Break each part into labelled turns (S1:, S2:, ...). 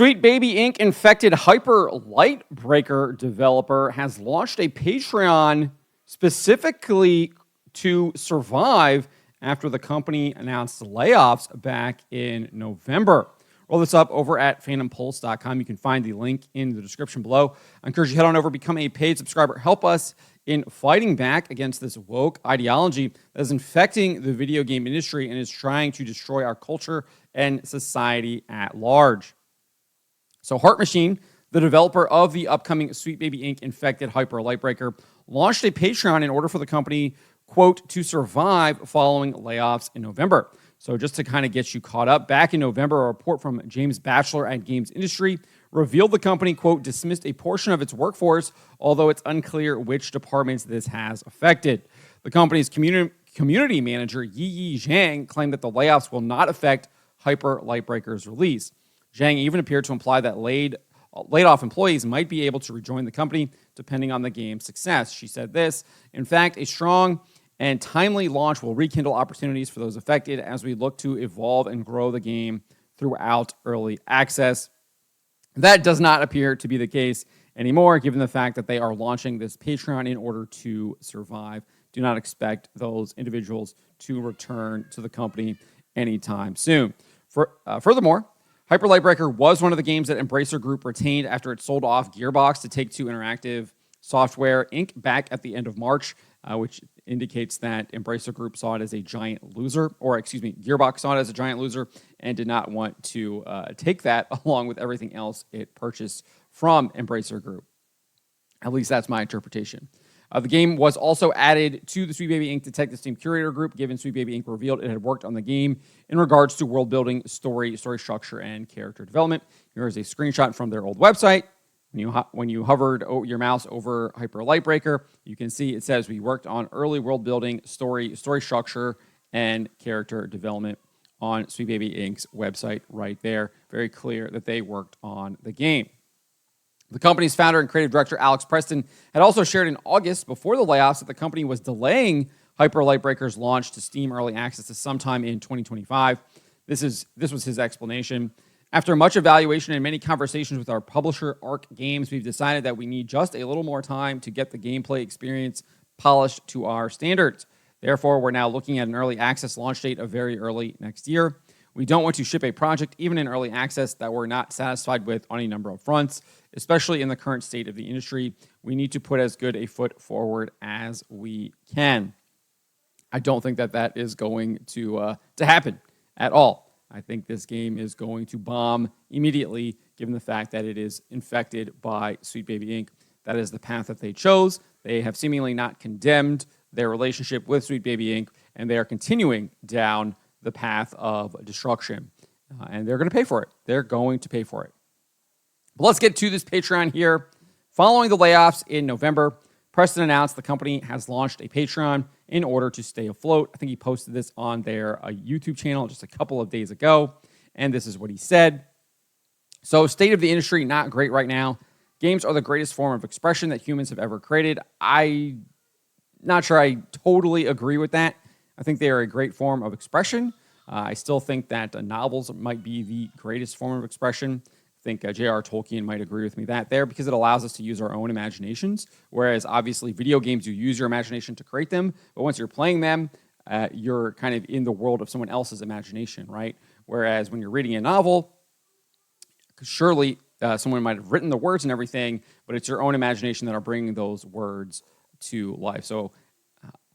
S1: Sweet Baby Inc. infected Hyper Lightbreaker developer has launched a Patreon specifically to survive after the company announced layoffs back in November. Roll this up over at phantompulse.com. You can find the link in the description below. I encourage you to head on over, become a paid subscriber. Help us in fighting back against this woke ideology that is infecting the video game industry and is trying to destroy our culture and society at large. So Heart Machine, the developer of the upcoming Sweet Baby Inc. infected Hyper Lightbreaker, launched a Patreon in order for the company, quote, to survive following layoffs in November. So just to kind of get you caught up, back in November, a report from James Batchelor at Games Industry revealed the company, quote, dismissed a portion of its workforce, although it's unclear which departments this has affected. The company's community manager, Yi Zhang, claimed that the layoffs will not affect Hyper Lightbreaker's release. Zhang even appeared to imply that laid-off employees might be able to rejoin the company depending on the game's success. She said this, in fact, a strong and timely launch will rekindle opportunities for those affected as we look to evolve and grow the game throughout early access. That does not appear to be the case anymore, given the fact that they are launching this Patreon in order to survive. Do not expect those individuals to return to the company anytime soon. Furthermore, Hyper Lightbreaker was one of the games that Embracer Group retained after it sold off Gearbox to Take-Two Interactive Software Inc. back at the end of March, which indicates that Embracer Group saw it as a giant loser, or Gearbox saw it as a giant loser and did not want to take that along with everything else it purchased from Embracer Group. At least that's my interpretation. The game was also added to the Sweet Baby Inc. Detective Team Curator Group, given Sweet Baby Inc. revealed it had worked on the game in regards to world building, story structure, and character development. Here is a screenshot from their old website. When you hovered your mouse over Hyper Lightbreaker, you can see it says we worked on early world building, story structure, and character development on Sweet Baby Inc.'s website right there. Very clear that they worked on the game. The company's founder and creative director, Alex Preston, had also shared in August, before the layoffs, that the company was delaying Hyper Lightbreaker's launch to Steam Early Access to sometime in 2025. This was his explanation. After much evaluation and many conversations with our publisher, Arc Games, we've decided that we need just a little more time to get the gameplay experience polished to our standards. Therefore, we're now looking at an early access launch date of very early next year. We don't want to ship a project, even in early access, that we're not satisfied with on a number of fronts, especially in the current state of the industry. We need to put as good a foot forward as we can. I don't think that is going to happen at all. I think this game is going to bomb immediately, given the fact that it is infected by Sweet Baby Inc. That is the path that they chose. They have seemingly not condemned their relationship with Sweet Baby Inc., and they are continuing down the path of destruction. And they're going to pay for it. They're going to pay for it. But let's get to this Patreon here. Following the layoffs in November, Preston announced the company has launched a Patreon in order to stay afloat. I think he posted this on their YouTube channel just a couple of days ago, and this is what he said. So, state of the industry, not great right now. Games are the greatest form of expression that humans have ever created. I'm not sure I totally agree with that. I think they are a great form of expression. I still think that novels might be the greatest form of expression. I think J.R. Tolkien might agree with me there because it allows us to use our own imaginations, whereas obviously video games, you use your imagination to create them, but once you're playing them, you're kind of in the world of someone else's imagination, right? Whereas when you're reading a novel, surely someone might have written the words and everything, but it's your own imagination that are bringing those words to life. So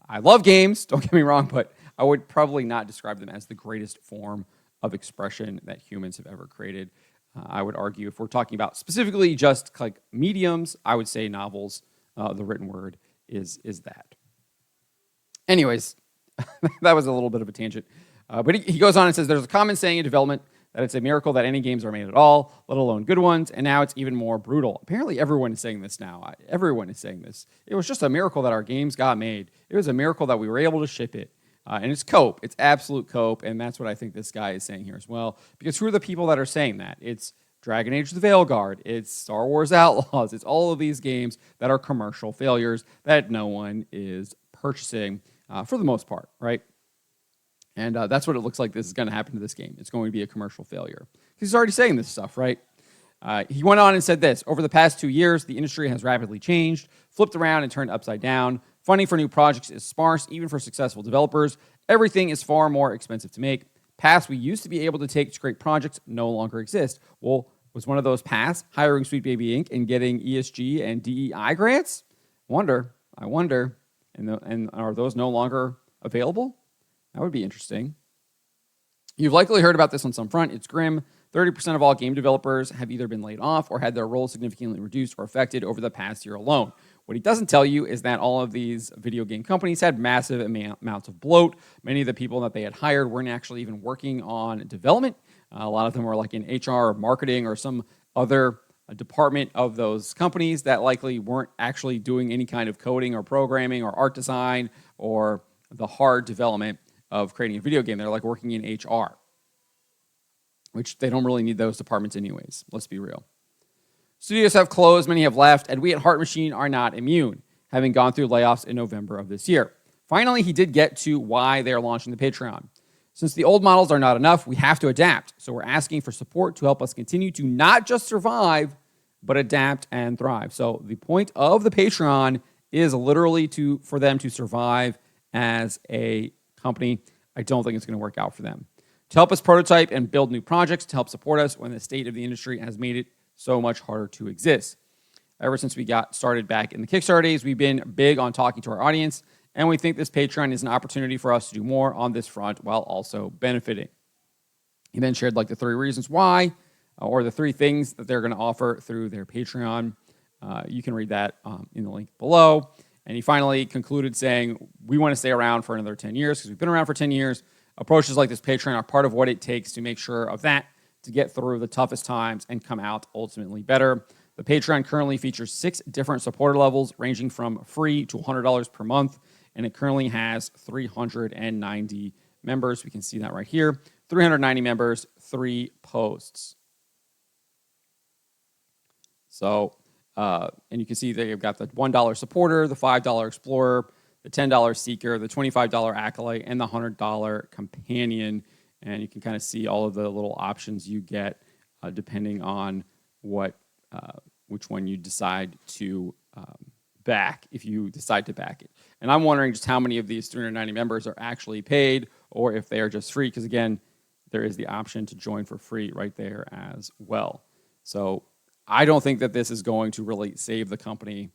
S1: I love games, don't get me wrong, but I would probably not describe them as the greatest form of expression that humans have ever created. I would argue if we're talking about specifically just like mediums, I would say novels, the written word is that. Anyways, that was a little bit of a tangent. But he goes on and says, there's a common saying in development that it's a miracle that any games are made at all, let alone good ones, and now it's even more brutal. Apparently everyone is saying this now. Everyone is saying this. It was just a miracle that our games got made. It was a miracle that we were able to ship it. And it's cope. It's absolute cope, and that's what I think this guy is saying here as well. Because who are the people that are saying that? It's Dragon Age the Veilguard. It's Star Wars Outlaws. It's all of these games that are commercial failures that no one is purchasing for the most part, right? And that's what it looks like this is going to happen to this game. It's going to be a commercial failure. He's already saying this stuff, right? He went on and said this: over the past 2 years, the industry has rapidly changed, flipped around, and turned upside down. Funding for new projects is sparse, even for successful developers. Everything is far more expensive to make. Paths we used to be able to take to great projects no longer exist. Well, was one of those paths hiring Sweet Baby Inc. and getting ESG and DEI grants? I wonder. And are those no longer available? That would be interesting. You've likely heard about this on some front. It's grim. 30% of all game developers have either been laid off or had their roles significantly reduced or affected over the past year alone. What he doesn't tell you is that all of these video game companies had massive amounts of bloat. Many of the people that they had hired weren't actually even working on development. A lot of them were like in HR or marketing or some other department of those companies that likely weren't actually doing any kind of coding or programming or art design or the hard development of creating a video game. They're like working in HR, which they don't really need those departments anyways. Let's be real. Studios have closed, many have left, and we at Heart Machine are not immune, having gone through layoffs in November of this year. Finally, he did get to why they are launching the Patreon. Since the old models are not enough, we have to adapt. So we're asking for support to help us continue to not just survive, but adapt and thrive. So the point of the Patreon is literally for them to survive as a company. I don't think it's going to work out for them. To help us prototype and build new projects, to help support us when the state of the industry has made it so much harder to exist. Ever since we got started back in the Kickstarter days, we've been big on talking to our audience, and we think this Patreon is an opportunity for us to do more on this front while also benefiting. He then shared like the 3 reasons why, or the 3 things that they're going to offer through their Patreon. You can read that in the link below. And he finally concluded saying, we want to stay around for another 10 years because we've been around for 10 years. Approaches like this Patreon are part of what it takes to make sure of that, to get through the toughest times and come out ultimately better. The Patreon currently features 6 different supporter levels ranging from free to $100 per month, and it currently has 390 members. We can see that right here. 390 members, 3 posts. So, and you can see they've got the $1 supporter, the $5 explorer, the $10 seeker, the $25 acolyte, and the $100 companion. And you can kind of see all of the little options you get depending on which one you decide to back, if you decide to back it. And I'm wondering just how many of these 390 members are actually paid or if they are just free, because again, there is the option to join for free right there as well. So I don't think that this is going to really save the company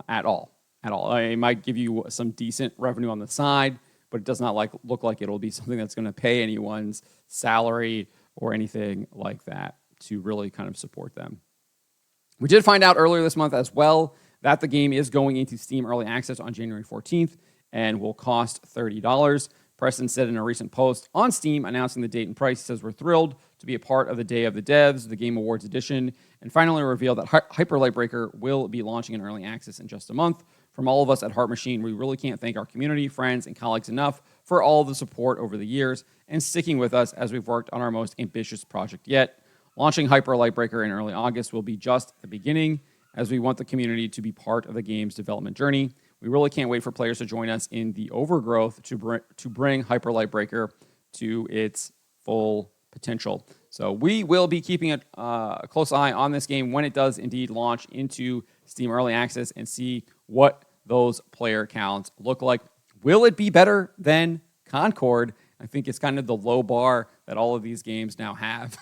S1: at all. It might give you some decent revenue on the side, but it does not look like it'll be something that's going to pay anyone's salary or anything like that to really kind of support them. We did find out earlier this month as well that the game is going into Steam Early Access on January 14th and will cost $30. Preston said in a recent post on Steam announcing the date and price, he says, we're thrilled to be a part of the Day of the Devs, the Game Awards edition, and finally revealed that Hyper Lightbreaker will be launching in Early Access in just a month. From all of us at Heart Machine, we really can't thank our community, friends, and colleagues enough for all of the support over the years and sticking with us as we've worked on our most ambitious project yet. Launching Hyper Lightbreaker in early August will be just the beginning, as we want the community to be part of the game's development journey. We really can't wait for players to join us in the overgrowth to bring Hyper Lightbreaker to its full potential. So we will be keeping a close eye on this game when it does indeed launch into Steam Early Access and see what those player counts look like. Will it be better than Concord? I think it's kind of the low bar that all of these games now have.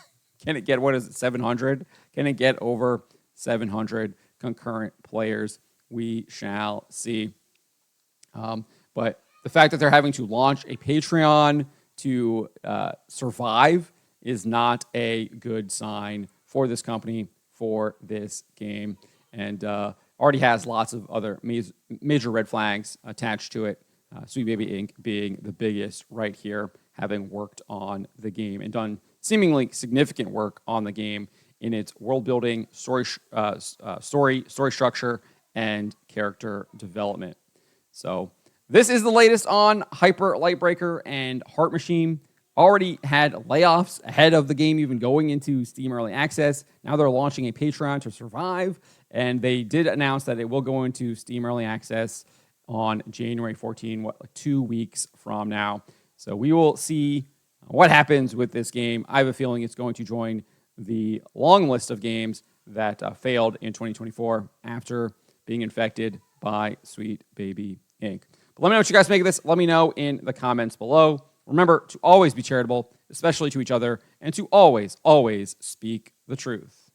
S1: Can it get, 700? Can it get over 700 concurrent players? We shall see. But the fact that they're having to launch a Patreon to survive is not a good sign for this company, for this game, and already has lots of other major red flags attached to it. Sweet Baby Inc. being the biggest right here, having worked on the game and done seemingly significant work on the game in its world building, story structure, and character development. So this is the latest on Hyper Lightbreaker, and Heart Machine already had layoffs ahead of the game even going into Steam Early Access. Now they're launching a Patreon to survive, and they did announce that it will go into Steam Early Access on January 14, 2 weeks from now. So we will see what happens with this game. I have a feeling it's going to join the long list of games that failed in 2024 after being infected by Sweet Baby Inc. But let me know what you guys make of this. Let me know in the comments below. Remember to always be charitable, especially to each other, and to always, always speak the truth.